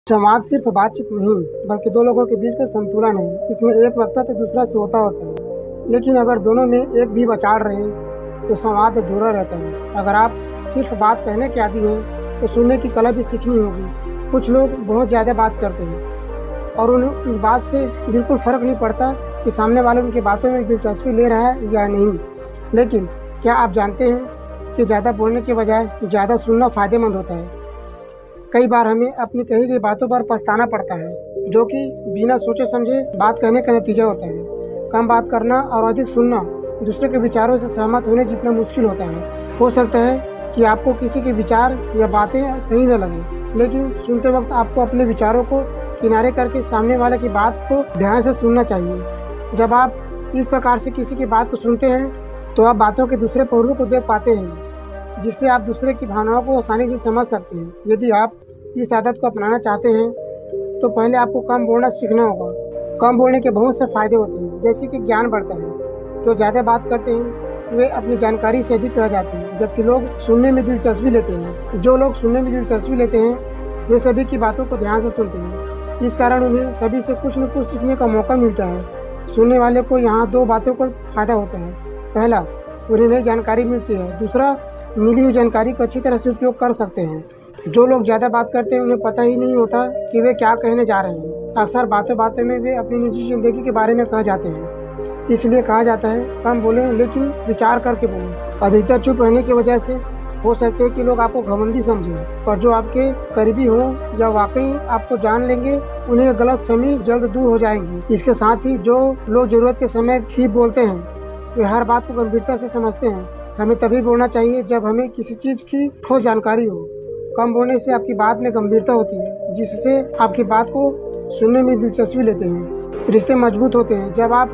संवाद सिर्फ बातचीत नहीं, बल्कि दो लोगों के बीच का संतुलन है। इसमें एक वक्ता तो दूसरा श्रोता होता है, लेकिन अगर दोनों में एक भी विचार रहे तो संवाद अधूरा रहता है। अगर आप सिर्फ बात कहने के आदी हैं तो सुनने की कला भी सीखनी होगी। कुछ लोग बहुत ज़्यादा बात करते हैं और उन्हें इस बात से बिल्कुल फ़र्क नहीं पड़ता कि सामने वाले उनकी बातों में दिलचस्पी ले रहा है या नहीं। लेकिन क्या आप जानते हैं कि ज़्यादा बोलने के बजाय ज़्यादा सुनना फ़ायदेमंद होता है। कई बार हमें अपनी कही गई बातों पर पछताना पड़ता है, जो कि बिना सोचे समझे बात कहने का नतीजा होता है। कम बात करना और अधिक सुनना दूसरे के विचारों से सहमत होने जितना मुश्किल होता है। हो सकता है कि आपको किसी के विचार या बातें सही न लगे, लेकिन सुनते वक्त आपको अपने विचारों को किनारे करके सामने वाले की बात को ध्यान से सुनना चाहिए। जब आप इस प्रकार से किसी की बात को सुनते हैं तो आप बातों के दूसरे पहलू को देख पाते हैं, जिससे आप दूसरे की भावनाओं को आसानी से समझ सकते हैं। यदि आप इस आदत को अपनाना चाहते हैं तो पहले आपको कम बोलना सीखना होगा। कम बोलने के बहुत से फायदे होते हैं, जैसे कि ज्ञान बढ़ता है। जो ज़्यादा बात करते हैं वे अपनी जानकारी से अधिक रह जाते हैं, जबकि लोग सुनने में दिलचस्पी लेते हैं। जो लोग सुनने में दिलचस्पी लेते हैं वे सभी की बातों को ध्यान से सुनते हैं। इस कारण उन्हें सभी से कुछ न कुछ सीखने का मौका मिलता है। सुनने वाले को यहाँ दो बातों का फायदा होता है। पहला, उन्हें नई जानकारी मिलती है। दूसरा, मिली हुई जानकारी को अच्छी तरह से उपयोग कर सकते हैं। जो लोग ज़्यादा बात करते हैं उन्हें पता ही नहीं होता कि वे क्या कहने जा रहे हैं। अक्सर बातों बातों में वे अपनी निजी ज़िंदगी के बारे में कह जाते हैं। इसलिए कहा जाता है, कम बोलें लेकिन विचार करके बोलें। अधिकतर चुप रहने की वजह से हो सकते हैं कि लोग आपको घमंडी समझें, और जो आपके करीबी हों या वाकई आपको जान लेंगे उन्हें गलतफहमी जल्द दूर हो जाएंगी। इसके साथ ही जो लोग ज़रूरत के समय ही बोलते हैं वे हर बात को गंभीरता से समझते हैं। हमें तभी बोलना चाहिए जब हमें किसी चीज़ की ठोस जानकारी हो। कम बोलने से आपकी बात में गंभीरता होती है, जिससे आपकी बात को सुनने में दिलचस्पी लेते हैं। रिश्ते मजबूत होते हैं। जब आप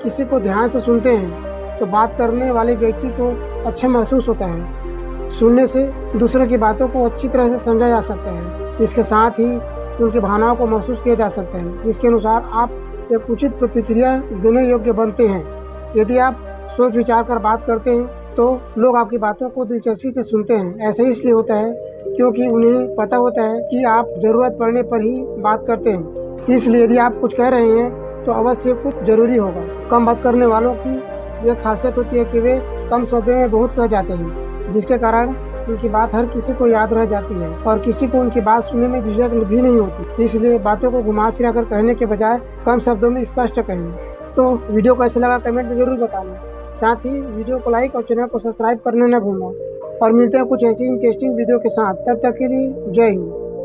किसी को ध्यान से सुनते हैं तो बात करने वाले व्यक्ति को अच्छा महसूस होता है। सुनने से दूसरे की बातों को अच्छी तरह से समझा जा सकता है। इसके साथ ही उनकी भावनाओं को महसूस किया जा सकता है, जिसके अनुसार आप एक उचित प्रतिक्रिया देने योग्य बनते हैं। यदि आप सोच विचार कर बात करते हैं तो लोग आपकी बातों को दिलचस्पी से सुनते हैं। ऐसा इसलिए होता है क्योंकि उन्हें पता होता है कि आप ज़रूरत पड़ने पर ही बात करते हैं। इसलिए यदि आप कुछ कह रहे हैं तो अवश्य कुछ ज़रूरी होगा। कम बात करने वालों की यह खासियत होती है कि वे कम शब्दों में बहुत कह जाते हैं, जिसके कारण उनकी बात हर किसी को याद रह जाती है और किसी को उनकी बात सुनने में झिझक भी नहीं होती। इसलिए बातों को घुमा फिरा कर कहने के बजाय कम शब्दों में स्पष्ट कहें। तो वीडियो कैसे लगा कमेंट में ज़रूर बताना। साथ ही वीडियो को लाइक और चैनल को सब्सक्राइब करना न भूलना। और मिलते हैं कुछ ऐसी इंटरेस्टिंग वीडियो के साथ। तब तक के लिए जय हिंद।